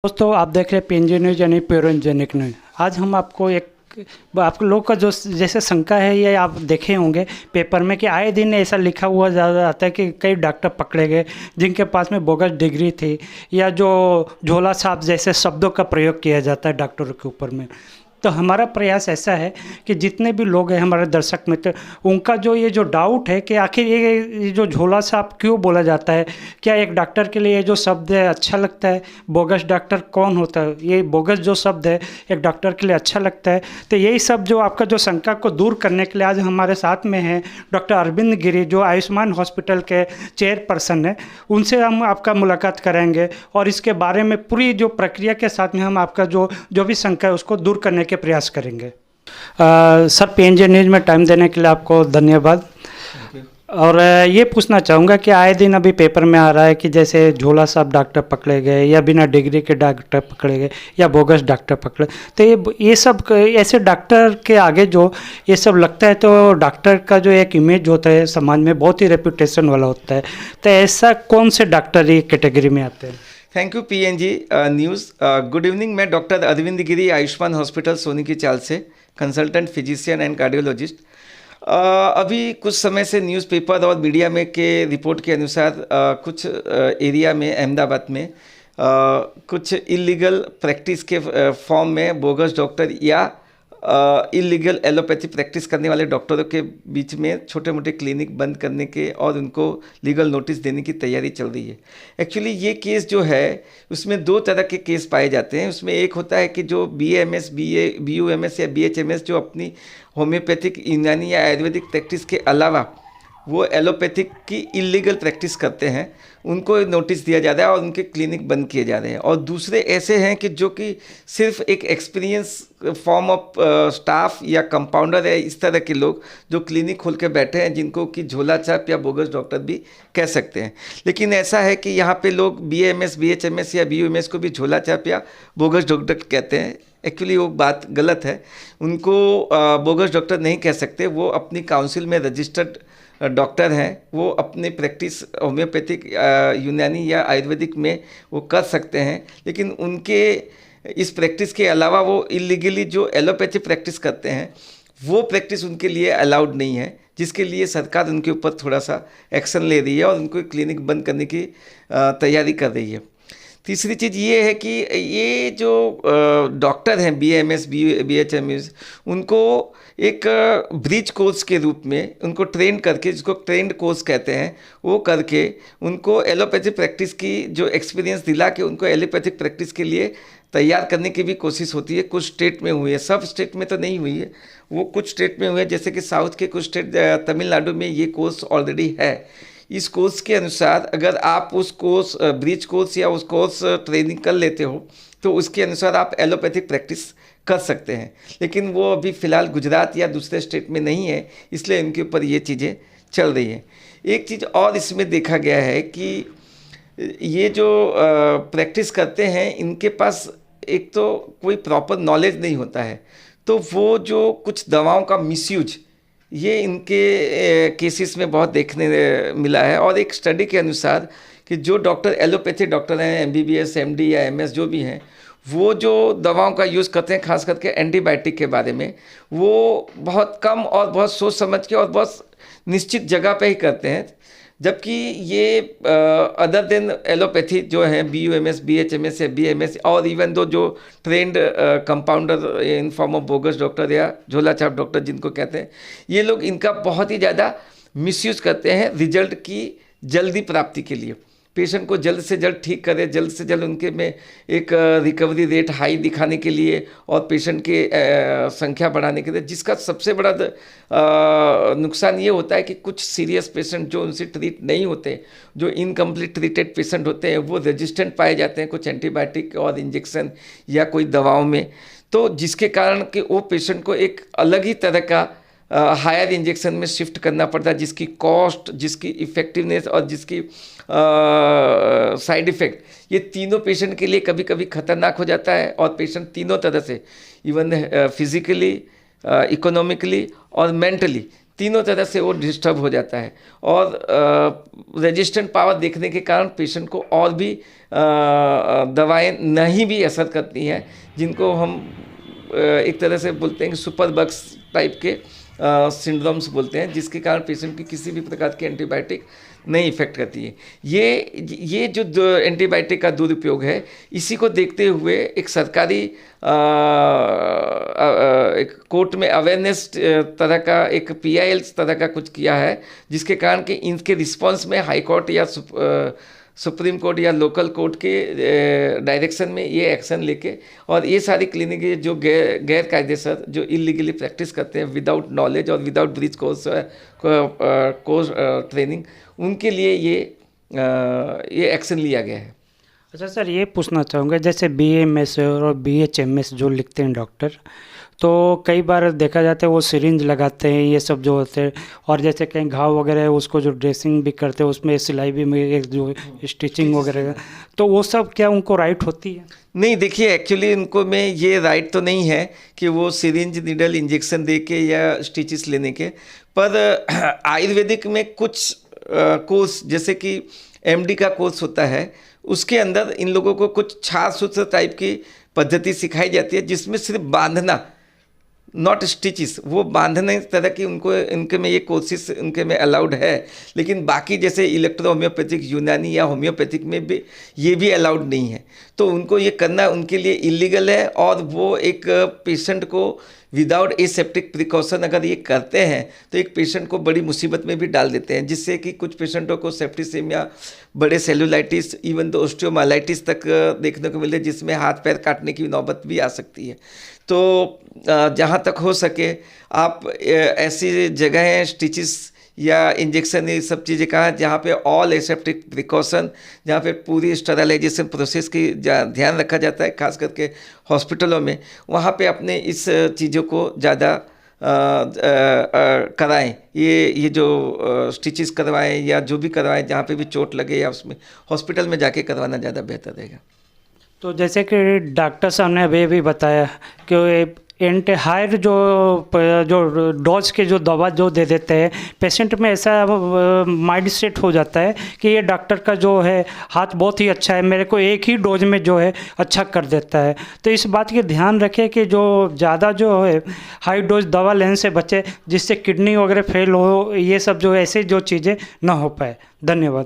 दोस्तों आप देख रहे हैं पीएनजी न्यूज यानी प्योरेंजेनिक न्यूज। आज हम आपको एक आप लोग का जो जैसे शंका है ये आप देखे होंगे पेपर में कि आए दिन ऐसा लिखा हुआ ज़्यादा आता है कि कई डॉक्टर पकड़े गए जिनके पास में बोगस डिग्री थी, या जो झोला छाप जैसे शब्दों का प्रयोग किया जाता है डॉक्टरों के ऊपर में। तो हमारा प्रयास ऐसा है कि जितने भी लोग हैं हमारे दर्शक मित्र, उनका जो ये जो डाउट है कि आखिर ये जो झोला छाप क्यों बोला जाता है, क्या एक डॉक्टर के लिए ये जो शब्द है अच्छा लगता है, बोगस डॉक्टर कौन होता है, ये बोगस जो शब्द है एक डॉक्टर के लिए अच्छा लगता है। तो यही सब जो आपका जो शंका को दूर करने के लिए आज हमारे साथ में हैं डॉक्टर अरविंद गिरी, जो आयुष्मान हॉस्पिटल के चेयरपर्सन है। उनसे हम आपका मुलाकात करेंगे और इसके बारे में पूरी जो प्रक्रिया के साथ में हम आपका जो भी शंका है उसको दूर करने के प्रयास करेंगे। सर, पीएनजी न्यूज में टाइम देने के लिए आपको धन्यवाद। और ये पूछना चाहूँगा कि आए दिन अभी पेपर में आ रहा है कि जैसे झोला साहब डॉक्टर पकड़े गए, या बिना डिग्री के डॉक्टर पकड़े गए, या बोगस डॉक्टर पकड़े, तो ये सब ऐसे डॉक्टर के आगे जो ये सब लगता है तो डॉक्टर का जो एक इमेज होता है समाज में बहुत ही रेपुटेशन वाला होता है। तो ऐसा कौन से डॉक्टर ये कैटेगरी में आते हैं? Thank you PNG news. Good evening. मैं डॉक्टर अरविंद गिरी, आयुष्मान हॉस्पिटल सोनी की चाल से कंसल्टेंट फिजिशियन एंड कार्डियोलॉजिस्ट। अभी कुछ समय से न्यूज़पेपर और मीडिया में के रिपोर्ट के अनुसार कुछ एरिया में अहमदाबाद में कुछ इलीगल प्रैक्टिस के फॉर्म में बोगस डॉक्टर या इलीगल एलोपैथी प्रैक्टिस करने वाले डॉक्टरों के बीच में छोटे मोटे क्लिनिक बंद करने के और उनको लीगल नोटिस देने की तैयारी चल रही है। एक्चुअली ये केस जो है उसमें दो तरह के केस पाए जाते हैं। उसमें एक होता है कि जो BAMS, BUMS या BHMS जो अपनी होम्योपैथिक, यूनानी या आयुर्वेदिक प्रैक्टिस के अलावा वो एलोपैथिक की इलीगल प्रैक्टिस करते हैं, उनको नोटिस दिया जा रहा है और उनके क्लिनिक बंद किए जा रहे हैं। और दूसरे ऐसे हैं कि जो कि सिर्फ एक एक्सपीरियंस फॉर्म ऑफ स्टाफ या कंपाउंडर है, इस तरह के लोग जो क्लिनिक खोल के बैठे हैं, जिनको कि झोला छाप या बोगस डॉक्टर भी कह सकते हैं। लेकिन ऐसा है कि यहाँ पे लोग BAMS, BHMS या BUMS को भी झोला छाप या बोगस डॉक्टर कहते हैं। एक्चुअली वो बात गलत है। उनको बोगस डॉक्टर नहीं कह सकते। वो अपनी काउंसिल में रजिस्टर्ड डॉक्टर हैं, वो अपनी प्रैक्टिस होम्योपैथिक, यूनानी या आयुर्वेदिक में वो कर सकते हैं। लेकिन उनके इस प्रैक्टिस के अलावा वो इलीगली जो एलोपैथी प्रैक्टिस करते हैं वो प्रैक्टिस उनके लिए अलाउड नहीं है, जिसके लिए सरकार उनके ऊपर थोड़ा सा एक्शन ले रही है और उनको क्लिनिक बंद करने की तैयारी कर रही है। तीसरी चीज़ ये है कि ये जो डॉक्टर हैं BAMS, BHMS, उनको एक ब्रिज कोर्स के रूप में उनको ट्रेन करके, जिसको ट्रेंड कोर्स कहते हैं, वो करके उनको एलोपैथी प्रैक्टिस की जो एक्सपीरियंस दिला के उनको एलोपैथिक प्रैक्टिस के लिए तैयार करने की भी कोशिश होती है। कुछ स्टेट में हुई है, सब स्टेट में तो नहीं हुई है, वो कुछ स्टेट में हुई है। जैसे कि साउथ के कुछ स्टेट, तमिलनाडु में ये कोर्स ऑलरेडी है। इस कोर्स के अनुसार अगर आप उस कोर्स, ब्रिज कोर्स या उस कोर्स ट्रेनिंग कर लेते हो तो उसके अनुसार आप एलोपैथिक प्रैक्टिस कर सकते हैं। लेकिन वो अभी फ़िलहाल गुजरात या दूसरे स्टेट में नहीं है, इसलिए इनके ऊपर ये चीज़ें चल रही हैं। एक चीज़ और इसमें देखा गया है कि ये जो प्रैक्टिस करते हैं, इनके पास एक तो कोई प्रॉपर नॉलेज नहीं होता है, तो वो जो कुछ दवाओं का मिसयूज ये इनके केसेस में बहुत देखने मिला है। और एक स्टडी के अनुसार कि जो डॉक्टर एलोपैथी डॉक्टर हैं, MBBS, MD या MS जो भी हैं, वो जो दवाओं का यूज़ करते हैं, खास करके एंटीबायोटिक के बारे में, वो बहुत कम और बहुत सोच समझ के और बहुत निश्चित जगह पे ही करते हैं। जबकि ये अदर देन एलोपैथी जो है BUMS, BHMS या BMS और इवन दो जो trend compounder in form of bogus doctor या झोला छाप डॉक्टर जिनको कहते हैं, ये लोग इनका बहुत ही ज़्यादा मिसयूज़ करते हैं रिजल्ट की जल्दी प्राप्ति के लिए। पेशेंट को जल्द से जल्द ठीक करें, जल्द से जल्द उनके में एक रिकवरी रेट हाई दिखाने के लिए और पेशेंट के संख्या बढ़ाने के लिए, जिसका सबसे बड़ा नुकसान ये होता है कि कुछ सीरियस पेशेंट जो उनसे ट्रीट नहीं होते, जो इनकम्प्लीट ट्रीटेड पेशेंट होते हैं, वो रेजिस्टेंट पाए जाते हैं कुछ एंटीबायोटिक और इंजेक्शन या कोई दवाओं में, तो जिसके कारण कि वो पेशेंट को एक अलग ही तरह का हायर इंजेक्शन में शिफ्ट करना पड़ता है, जिसकी कॉस्ट, जिसकी इफ़ेक्टिवनेस और जिसकी साइड इफ़ेक्ट, ये तीनों पेशेंट के लिए कभी कभी ख़तरनाक हो जाता है। और पेशेंट तीनों तरह से, इवन फिज़िकली, इकोनॉमिकली और मेंटली, तीनों तरह से वो डिस्टर्ब हो जाता है और रेजिस्टेंट पावर देखने के कारण पेशेंट को और भी दवाएं नहीं भी असर करती हैं, जिनको हम एक तरह से बोलते हैं कि सुपर बग्स टाइप के सिंड्रोम्स बोलते हैं, जिसके कारण पेशेंट की किसी भी प्रकार की एंटीबायोटिक नहीं इफेक्ट करती है। ये जो एंटीबायोटिक का दुरुपयोग है, इसी को देखते हुए एक सरकारी एक कोर्ट में अवेयरनेस तरह का एक PIL तरह का कुछ किया है, जिसके कारण कि इनके रिस्पांस में हाई कोर्ट या सुप्रीम कोर्ट या लोकल कोर्ट के डायरेक्शन में ये एक्शन लेके और ये सारी क्लिनिक जो गैर कायदेसर जो इलीगली प्रैक्टिस करते हैं विदाउट नॉलेज और विदाउट ब्रीच कोर्स ट्रेनिंग, उनके लिए ये एक्शन लिया गया है। अच्छा सर, ये पूछना चाहूँगा, जैसे BAMS और BHMS जो लिखते हैं डॉक्टर, तो कई बार देखा जाता है वो सिरिंज लगाते हैं, ये सब जो होते हैं, और जैसे कहीं घाव वगैरह है उसको जो ड्रेसिंग भी करते हैं उसमें सिलाई भी में एक जो स्टिचिंग वगैरह, तो वो सब क्या उनको राइट होती है? नहीं, देखिए एक्चुअली उनको में ये राइट तो नहीं है कि वो सिरिंज नीडल इंजेक्शन दे के या स्टिचेस लेने के, पर आयुर्वेदिक में कुछ कोर्स जैसे कि MD का कोर्स होता है, उसके अंदर इन लोगों को कुछ छाछ सूत्र टाइप की पद्धति सिखाई जाती है, जिसमें सिर्फ बांधना, नॉट स्टिचेस, वो बांधने तरह की इनके में ये कोर्सेस उनके में अलाउड है, लेकिन बाकी जैसे इलेक्ट्रो होम्योपैथिक, यूनानी या होम्योपैथिक में भी ये भी अलाउड नहीं है। तो उनको ये करना उनके लिए इलीगल है और वो एक पेशेंट को विदाउट एसेप्टिक प्रिकॉशन अगर ये करते हैं तो एक पेशेंट को बड़ी मुसीबत में भी डाल देते हैं, जिससे कि कुछ पेशेंटों को सेप्टिसेमिया, बड़े सेलुलाइटिस, इवन तो ऑस्टियोमाइलाइटिस तक देखने को मिले, जिसमें हाथ पैर काटने की नौबत भी आ सकती है। तो जहाँ तक हो सके आप ऐसी जगहें स्टिचेस या इंजेक्शन, ये सब चीज़ें कहाँ जहाँ पे ऑल एसेप्टिक प्रिकॉशन, जहाँ पे पूरी स्टरलाइजेशन प्रोसेस की ध्यान रखा जाता है, खास करके हॉस्पिटलों में, वहाँ पे अपने इस चीज़ों को ज़्यादा कराएं। ये जो स्टिचेस करवाएं या जो भी करवाएं, जहाँ पे भी चोट लगे या उसमें हॉस्पिटल में जाके करवाना ज़्यादा बेहतर रहेगा। तो जैसे कि डॉक्टर साहब ने अभी भी बताया कि हायर जो डोज के जो दवा जो दे देते हैं पेशेंट में, ऐसा माइंड सेट हो जाता है कि ये डॉक्टर का जो है हाथ बहुत ही अच्छा है, मेरे को एक ही डोज में जो है अच्छा कर देता है। तो इस बात की ध्यान रखें कि जो ज़्यादा जो है हाई डोज दवा लेने से बचे, जिससे किडनी वगैरह फेल हो, ये सब जो ऐसे जो चीज़ें ना हो पाए। धन्यवाद।